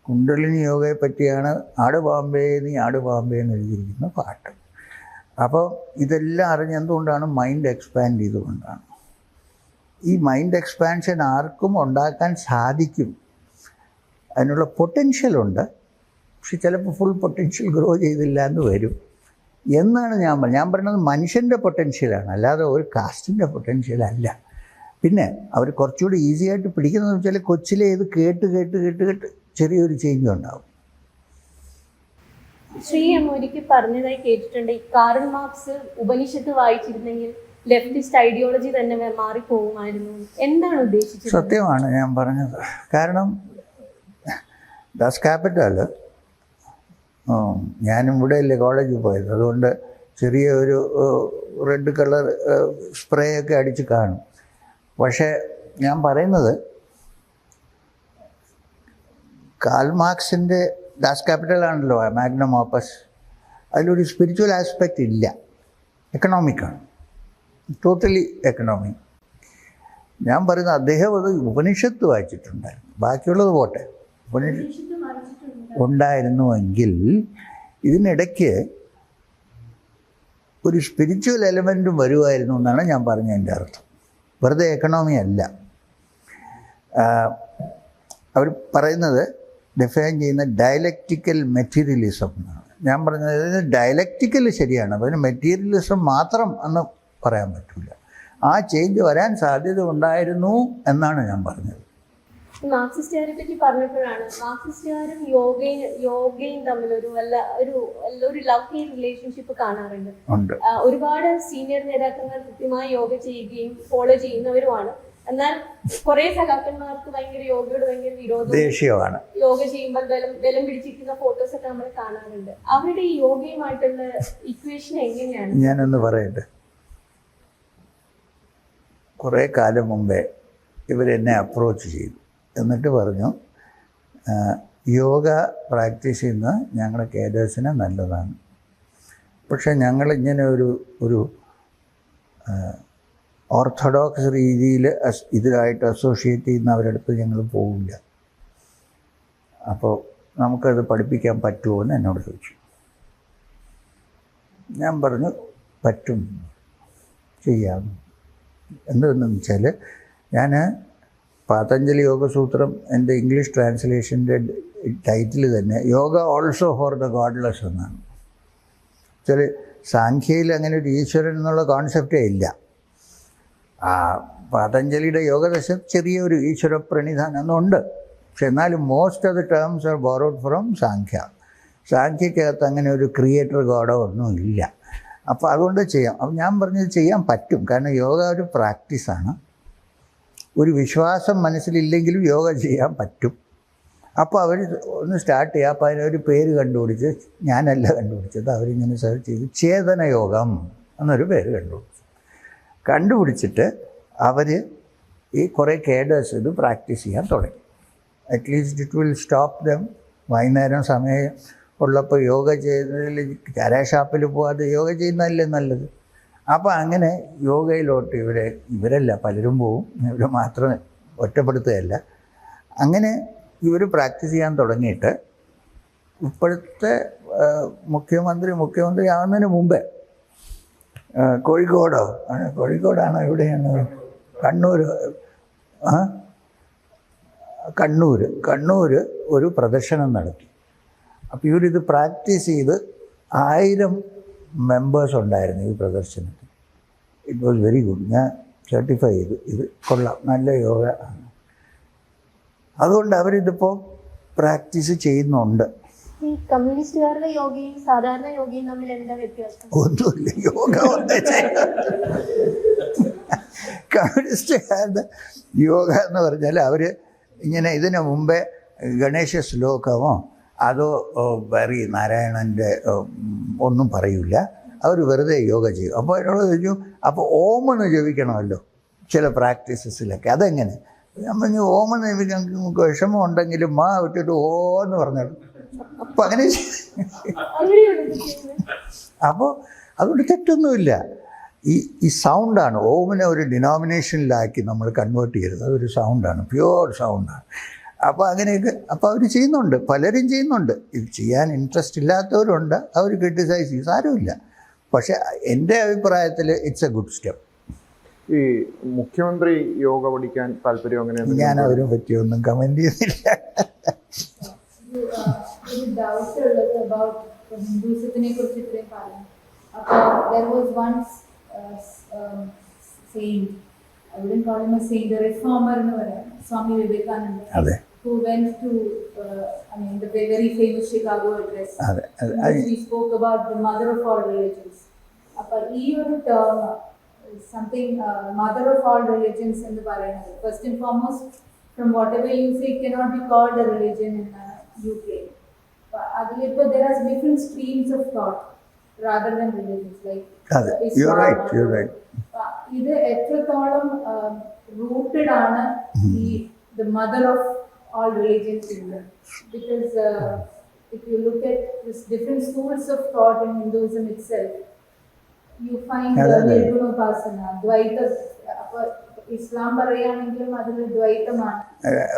കുണ്ടലിനി യോഗയെ പറ്റിയാണ് ആട് പാമ്പേ നീ ആട് പാമ്പേ എന്ന് എഴുതിയിരിക്കുന്ന പാട്ട്. അപ്പോൾ ഇതെല്ലാം അറിഞ്ഞെന്തുകൊണ്ടാണ്? മൈൻഡ് എക്സ്പാൻഡ് ചെയ്തുകൊണ്ടാണ്. ഈ മൈൻഡ് എക്സ്പാൻഷൻ ആർക്കും ഉണ്ടാക്കാൻ സാധിക്കും, അതിനുള്ള പൊട്ടൻഷ്യലുണ്ട്. പക്ഷെ ചിലപ്പോൾ ഫുൾ പൊട്ടൻഷ്യൽ ഗ്രോ ചെയ്തില്ല എന്ന് വരും എന്നാണ് ഞാൻ പറയുന്നത്. മനുഷ്യൻ്റെ പൊട്ടൻഷ്യലാണ്, അല്ലാതെ ഒരു കാസ്റ്റിൻ്റെ പൊട്ടൻഷ്യലല്ല. പിന്നെ അവർ കുറച്ചുകൂടി ഈസി ആയിട്ട് പിടിക്കുന്നതെന്ന് വെച്ചാൽ കൊച്ചിലെ ഇത് കേട്ട് കേട്ട് കേട്ട് കേട്ട് ചെറിയൊരു ചേഞ്ച് ഉണ്ടാവും. ശ്രീ എം ഒരിക്കൽ പറഞ്ഞതായി കേട്ടിട്ടുണ്ട്, ഈ കാറൽ മാർക്സ് ഉപനിഷത്ത് വായിച്ചിരുന്നെങ്കിൽ ലെഫ്റ്റിസ്റ്റ് ഐഡിയോളജി തന്നെ മാറിപ്പോകുമായിരുന്നു. എന്താണ് ഉദ്ദേശിച്ചത്? സത്യമാണ് ഞാൻ പറഞ്ഞത്. കാരണം ദാസ് ക്യാപിറ്റൽ ഞാനും ഇവിടെ അല്ലേ കോളേജിൽ പോയത്, അതുകൊണ്ട് ചെറിയ ഒരു റെഡ് കളർ സ്പ്രേ ഒക്കെ അടിച്ച് കാണും. പക്ഷേ ഞാൻ പറയുന്നത് കാൾ മാർക്സിൻ്റെ ദാസ് ക്യാപിറ്റൽ ആണല്ലോ മാഗ്നം ഓപ്പസ്, അതിലൊരു സ്പിരിച്വൽ ആസ്പെക്റ്റ് ഇല്ല, എക്കണോമിക്കാണ്, ടോട്ടലി എക്കണോമിക്. ഞാൻ പറയുന്നത് അദ്ദേഹം അത് ഉപനിഷത്ത് വായിച്ചിട്ടുണ്ടായിരുന്നു, ബാക്കിയുള്ളത് പോട്ടെ. ഉപനിഷത്ത് ഉണ്ടായിരുന്നുവെങ്കിൽ ഇതിനിടയ്ക്ക് ഒരു സ്പിരിച്വൽ എലമെൻറ്റും വരുമായിരുന്നു എന്നാണ് ഞാൻ പറഞ്ഞതിൻ്റെ അർത്ഥം. വെറുതെ എക്കണോമി അല്ല. അവർ പറയുന്നത് ഡിഫൈൻ ചെയ്യുന്ന ഡയലക്റ്റിക്കൽ മെറ്റീരിയലിസം എന്നാണ്. ഞാൻ പറഞ്ഞത് ഡയലക്റ്റിക്കൽ ശരിയാണ്, അതിന് മെറ്റീരിയലിസം മാത്രം എന്ന് പറയാൻ പറ്റില്ല. ആ ചേഞ്ച് വരാൻ സാധ്യത ഉണ്ടായിരുന്നു എന്നാണ് ഞാൻ പറഞ്ഞത്. മാർക്സിസ്റ്റുകാരെ പറ്റി പറഞ്ഞപ്പോഴാണ്, മാർക്സിസ്റ്റുകാരും യോഗയും തമ്മിൽ ഒരു ലവ് റിലേഷൻഷിപ്പ് കാണാറുണ്ട്. ഒരുപാട് സീനിയർ നേതാക്കന്മാർ കൃത്യമായി യോഗ ചെയ്യുകയും ഫോളോ ചെയ്യുന്നവരുമാണ്. എന്നാൽ കുറെ സഖാക്കന്മാർക്ക് യോഗയോട് ഭയങ്കര വിരോധമാണ്. യോഗ ചെയ്യുമ്പോൾ ബലം പിടിച്ചിരിക്കുന്ന ഫോട്ടോസ് ഒക്കെ നമ്മൾ കാണാറുണ്ട്. അവരുടെ ഈ യോഗയുമായിട്ടുള്ള ഇക്വേഷൻ എങ്ങനെയാണ്? ഞാനൊന്ന് പറയട്ടെ. കുറേ കാലം മുമ്പേ ഇവരെന്നെ അപ്രോച്ച് ചെയ്തു. എന്നിട്ട് പറഞ്ഞു, യോഗ പ്രാക്ടീസ് ചെയ്യുന്ന ഞങ്ങളുടെ കേഡേഴ്സിന് നല്ലതാണ്, പക്ഷേ ഞങ്ങളിങ്ങനെ ഒരു ഓർത്തഡോക്സ് രീതിയിൽ ഇതിലായിട്ട് അസോസിയേറ്റ് ചെയ്യുന്നവരുടെ അടുത്ത് ഞങ്ങൾ പോവില്ല. അപ്പോൾ നമുക്കത് പഠിപ്പിക്കാൻ പറ്റുമോ എന്ന് എന്നോട് ചോദിച്ചു. ഞാൻ പറഞ്ഞു പറ്റും, ചെയ്യാം. എന്തെന്ന് വെച്ചാൽ ഞാൻ പതഞ്ജലി യോഗസൂത്രം എൻ്റെ ഇംഗ്ലീഷ് ട്രാൻസ്ലേഷൻ്റെ ടൈറ്റിൽ തന്നെ yoga also for the godless എന്നാണ്. വെച്ചാൽ സാഖ്യയിൽ അങ്ങനെ ഒരു ഈശ്വരൻ എന്നുള്ള കോൺസെപ്റ്റേ ഇല്ല. പതഞ്ജലിയുടെ യോഗദശ ചെറിയൊരു ഈശ്വര പ്രണിധാനം എന്നുണ്ട്, പക്ഷെ എന്നാലും most of the terms are borrowed from Sankhya. സാഖ്യക്കകത്ത് അങ്ങനെ ഒരു ക്രിയേറ്റർ ഗോഡോ ഒന്നും ഇല്ല. അപ്പോൾ അതുകൊണ്ട് ചെയ്യാം. അപ്പോൾ ഞാൻ പറഞ്ഞത് ചെയ്യാൻ പറ്റും, കാരണം യോഗ ഒരു പ്രാക്ടീസാണ്. ഒരു വിശ്വാസം മനസ്സിലില്ലെങ്കിലും യോഗ ചെയ്യാൻ പറ്റും. അപ്പോൾ അവർ ഒന്ന് സ്റ്റാർട്ട് ചെയ്യുക. അപ്പോൾ അതിനൊരു പേര് കണ്ടുപിടിച്ച്, ഞാനല്ല കണ്ടുപിടിച്ചത്, അവരിങ്ങനെ സെർച്ച് ചെയ്ത് ചേതനയോഗം എന്നൊരു പേര് കണ്ടുപിടിച്ചിട്ട് അവർ ഈ കുറേ കേഡേഴ്സ് ഇത് പ്രാക്ടീസ് ചെയ്യാൻ തുടങ്ങി. At least it will stop dum. വൈകുന്നേരം സമയം ഉള്ളപ്പോൾ യോഗ ചെയ്യുന്നതിൽ ചാരാഷാപ്പിൽ പോകാതെ യോഗ ചെയ്യുന്നതല്ലേ നല്ലത്. അപ്പോൾ അങ്ങനെ യോഗയിലോട്ട് ഇവരല്ല പലരും പോവും, ഇവർ മാത്രം ഒറ്റപ്പെടുത്തുകയല്ല. അങ്ങനെ ഇവർ പ്രാക്ടീസ് ചെയ്യാൻ തുടങ്ങിയിട്ട് ഇപ്പോഴത്തെ മുഖ്യമന്ത്രി ആവുന്നതിന് മുമ്പേ കോഴിക്കോടാണോ എവിടെയാണ്, കണ്ണൂർ ഒരു പ്രദർശനം നടത്തി. അപ്പോൾ ഇവരിത് പ്രാക്ടീസ് ചെയ്ത് 1000 മെമ്പേഴ്സ് ഉണ്ടായിരുന്നു ഈ പ്രദർശനത്തിൽ. It was very good. ഞാൻ സർട്ടിഫൈ ചെയ്തു, ഇത് കൊള്ളാം, നല്ല യോഗ ആണ്. അതുകൊണ്ട് അവരിതിപ്പോൾ പ്രാക്ടീസ് ചെയ്യുന്നുണ്ട്. കമ്മ്യൂണിസ്റ്റുകാരുടെ യോഗയും സാധാരണ യോഗയും തമ്മിൽ എന്താ വ്യത്യാസം? ഒന്നുമില്ല, യോഗ കമ്മ്യൂണിസ്റ്റുകാരുടെ യോഗ എന്ന് പറഞ്ഞാൽ അവർ ഇങ്ങനെ ഇതിനു മുമ്പേ ഗണേശ ശ്ലോകമോ അതോ വേറെ നാരായണൻ്റെ ഒന്നും പറയില്ല. അവർ വെറുതെ യോഗ ചെയ്യും. അപ്പോൾ എന്നോട് ചോദിച്ചു, അപ്പോൾ ഓമെന്ന് ജപിക്കണമല്ലോ ചില പ്രാക്ടീസസിലൊക്കെ, അതെങ്ങനെ? ഞാൻ പറഞ്ഞു, ഓമെന്ന് ജപിക്കാൻ നമുക്ക് വിഷമം ഉണ്ടെങ്കിലും മാ വിട്ടിട്ട് ഓ എന്ന് പറഞ്ഞോളൂ. അപ്പം അങ്ങനെ അപ്പോൾ അതുകൊണ്ട് തെറ്റൊന്നുമില്ല. ഈ സൗണ്ടാണ്. ഓമിനെ ഒരു ഡിനോമിനേഷനിലാക്കി നമ്മൾ കൺവേർട്ട് ചെയ്തത്. അതൊരു സൗണ്ടാണ്, പ്യുവർ സൗണ്ടാണ്. അപ്പോൾ അങ്ങനെയൊക്കെ അപ്പോൾ അവർ ചെയ്യുന്നുണ്ട്, പലരും ചെയ്യുന്നുണ്ട്. ഇത് ചെയ്യാൻ ഇൻട്രസ്റ്റ് ഇല്ലാത്തവരുണ്ട്, അവർ ക്രിട്ടിസൈസ് ചെയ്യും, സാരമില്ല. പക്ഷേ എൻ്റെ അഭിപ്രായത്തിൽ ഇറ്റ്സ് എ ഗുഡ് സ്റ്റെപ്പ്. ഈ മുഖ്യമന്ത്രി യോഗ പഠിക്കാൻ താല്പര്യം അങ്ങനെ ഞാൻ അവരെ പറ്റിയൊന്നും കമൻറ്റ് ചെയ്യുന്നില്ല. ഒരു ഡൗട്ട് ഉള്ളത് അബൌട്ട് ഹിന്ദുസത്തിനെ കുറിച്ച് ഇത്രയും പറഞ്ഞു. അപ്പോൾ there was once saint, I wouldn't call him a saint, a reformer എന്ന് പറയാം, സ്വാമി വിവേകാനന്ദ, അതെ, who went to the very famous Chicago address, അതെ, he spoke about the mother of all religions. അപ്പോൾ ഈ ഒരു term something mother of all religions എന്ന് പറയുന്നത്, first and foremost, from whatever you say, it cannot be called a religion in UK. But there are different streams of thought rather than religions, like അതെ, you're right. ഇത് എത്രത്തോളം rooted ആണ് ഈ the mother of all religions in them? Because if you look at this different schools of thought in Hinduism itself, you find Nirgunopasana, Dvaita. ഇസ്ലാം പറയുകയാണെങ്കിലും അതിൽ ദ്വൈതമാണ്.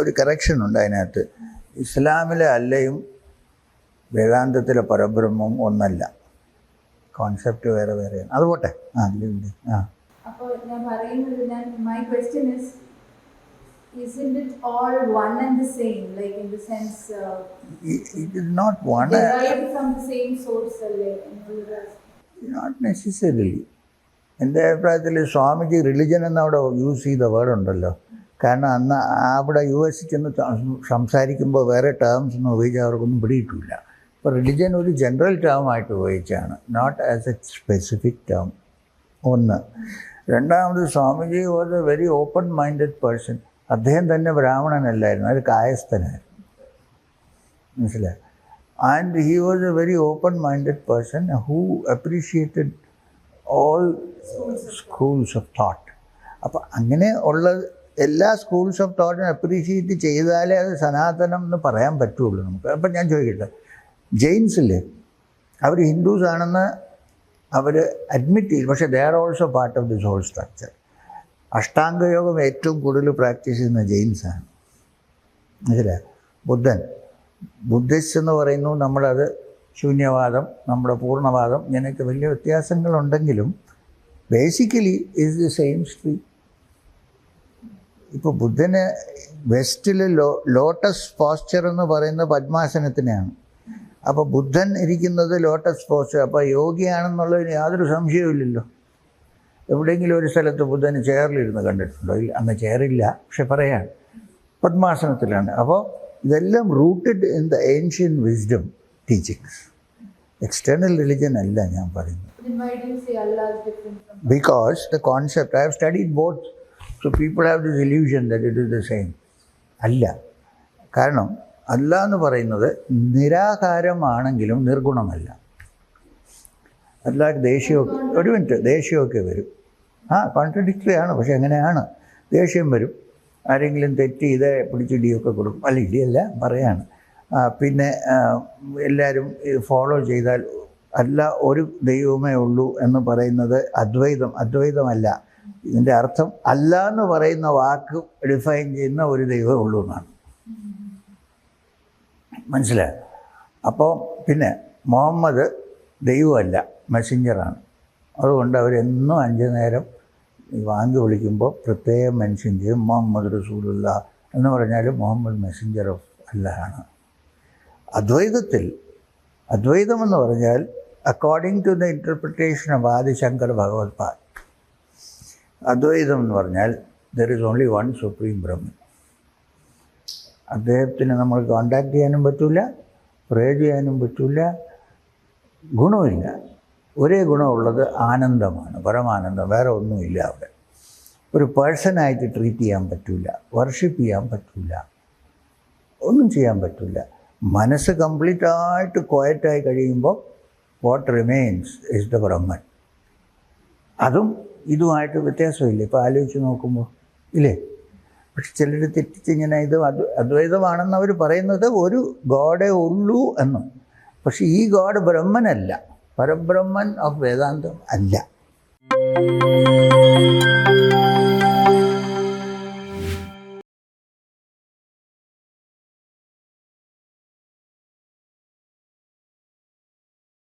ഒരു correction ഉണ്ട് അതിനകത്ത്. ഇസ്ലാമിലെ അല്ലയും വേദാന്തത്തിലെ പരബ്രഹ്മവും ഒന്നല്ല, കോൺസെപ്റ്റ് വേറെ വേറെയാണ്. അത് പോട്ടെ. അപ്പോൾ ഞാൻ പറയുന്നത്, my question is, isn't it all one and the same, like in the sense it is not one, derived from the same source, not necessarily. എൻ്റെ അഭിപ്രായത്തിൽ സ്വാമിജി റിലിജൻ എന്നവിടെ യൂസ് ചെയ്ത വേർഡുണ്ടല്ലോ. കാരണം അന്ന് അവിടെ US ചെന്ന് സംസാരിക്കുമ്പോൾ വേറെ ടേംസ് ഒന്നും ഉപയോഗിച്ചാൽ അവർക്കൊന്നും പിടിയിട്ടില്ല. അപ്പോൾ റിലിജൻ ഒരു ജനറൽ ടേമായിട്ട് ഉപയോഗിച്ചാണ്, not as a specific term. ഒന്ന്. രണ്ടാമത്, Swamiji was a very open minded person. അദ്ദേഹം തന്നെ ബ്രാഹ്മണനല്ലായിരുന്നു, അത് കായസ്ഥനായിരുന്നു, മനസ്സിലായി. And he was a very open minded person who appreciated all schools of thought. അപ്പോൾ അങ്ങനെ ഉള്ള എല്ലാ സ്കൂൾസ് ഓഫ് തോട്ടിനെ അപ്രീഷിയേറ്റ് ചെയ്താലേ അത് സനാതനം എന്ന് പറയാൻ പറ്റുള്ളൂ നമുക്ക്. അപ്പം ഞാൻ ചോദിക്കട്ടെ, ജെയിൻസില്ലേ, അവർ ഹിന്ദുസ് ആണെന്ന് അവർ അഡ്മിറ്റ് ചെയ്തു, പക്ഷേ they are also part of this whole structure. അഷ്ടാംഗയോഗം ഏറ്റവും കൂടുതൽ പ്രാക്ടീസ് ചെയ്യുന്ന ജെയിൻസാണ്, മനസ്സിലായി. ബുദ്ധിസ്റ്റ് എന്ന് പറയുന്നു, നമ്മളത് ശൂന്യവാദം, നമ്മുടെ പൂർണ്ണവാദം, ഇങ്ങനെയൊക്കെ വലിയ വ്യത്യാസങ്ങളുണ്ടെങ്കിലും basically is the same stream. ഇപ്പോൾ ബുദ്ധന് വെസ്റ്റിൽ ലോട്ടസ് പോസ്ചർ എന്ന് പറയുന്ന പദ്മാസനത്തിനെയാണ്. അപ്പോൾ ബുദ്ധൻ ഇരിക്കുന്നത് ലോട്ടസ് പോസ്ചർ, അപ്പോൾ യോഗിയാണെന്നുള്ളതിന് യാതൊരു സംശയവുമില്ലല്ലോ. എവിടെയെങ്കിലും ഒരു സ്ഥലത്ത് ബുദ്ധന് ചെയറിലിരുന്ന് കണ്ടിട്ടുണ്ടോ? ഇല്ല, അന്ന് ചെയറില്ല, പക്ഷെ പറയാണ് പദ്മാസനത്തിലാണ്. അപ്പോൾ ഇതെല്ലാം rooted in the ancient wisdom teachings. External religion അല്ല ഞാൻ പറയുന്നത്. Because the concept, I have studied both, so people have this illusion that it is the same. അല്ല. കാരണം അല്ല എന്ന് പറയുന്നത് നിരാകാരമാണെങ്കിലും നിർഗുണമല്ല. അല്ലാതെ ദേഷ്യമൊക്കെ, ഒരു മിനിറ്റ്, ദേഷ്യമൊക്കെ വരും. കോൺട്രഡിക്ടറി ആണ്, പക്ഷെ അങ്ങനെയാണ്. ദേഷ്യം വരും, ആരെങ്കിലും തെറ്റ് ചെയ്ത് പിടിച്ചിടിയൊക്കെ കൊടുക്കും. അല്ല, ഇടിയല്ല പറയാണ്. പിന്നെ എല്ലാവരും ഫോളോ ചെയ്താൽ അല്ല ഒരു ദൈവമേ ഉള്ളൂ എന്ന് പറയുന്നത് അദ്വൈതമല്ല. ഇതിൻ്റെ അർത്ഥം അല്ല എന്ന് പറയുന്ന വാക്ക് ഡിഫൈൻ ചെയ്യുന്ന ഒരു ദൈവമേ ഉള്ളൂ എന്നാണ്, മനസ്സിലായോ? അപ്പോൾ പിന്നെ മുഹമ്മദ് ദൈവമല്ല, മെസ്സഞ്ചറാണ്. അതുകൊണ്ട് അവരെന്നും 5 നേരം വാങ്ങി വിളിക്കുമ്പോൾ പ്രത്യേകം മെൻഷൻ ചെയ്യും മുഹമ്മദ് റസൂലുള്ള എന്ന് പറഞ്ഞാൽ മുഹമ്മദ് മെസ്സഞ്ചർ ഓഫ് അല്ലാഹ്. അദ്വൈതമെന്ന് പറഞ്ഞാൽ according to the interpretation of Adi Shankar Bhagavatpad, അദ്വൈതം എന്ന് പറഞ്ഞാൽ there is only one supreme Brahman. അദ്ദേഹത്തിന് നമ്മൾ കോണ്ടാക്ട് ചെയ്യാനും പറ്റില്ല, പ്രേ ചെയ്യാനും പറ്റില്ല, ഗുണമില്ല. ഒരേ ഗുണമുള്ളത് ആനന്ദമാണ്, പരമാനന്ദം, വേറെ ഒന്നുമില്ല. അവിടെ ഒരു പേഴ്സണായിട്ട് ട്രീറ്റ് ചെയ്യാൻ പറ്റില്ല, വർഷിപ്പ് ചെയ്യാൻ പറ്റില്ല, ഒന്നും ചെയ്യാൻ പറ്റില്ല. മനസ്സ് കംപ്ലീറ്റ് ആയിട്ട് ക്വയറ്റായി കഴിയുമ്പോൾ what remains is the Brahman. അതും ഇതുമായിട്ട് വ്യത്യാസമില്ല. ഇപ്പോൾ ആലോചിച്ച് നോക്കുമ്പോൾ ഇല്ലേ? പക്ഷെ ചിലർ തെറ്റിച്ചിങ്ങനെ ഇത് അദ്വൈതമാണെന്ന് അവർ പറയുന്നത് ഒരു ഗോഡേ ഉള്ളൂ എന്ന്. പക്ഷെ ഈ ഗോഡ് ബ്രഹ്മനല്ല, പരബ്രഹ്മൻ ഓഫ് വേദാന്തം അല്ല.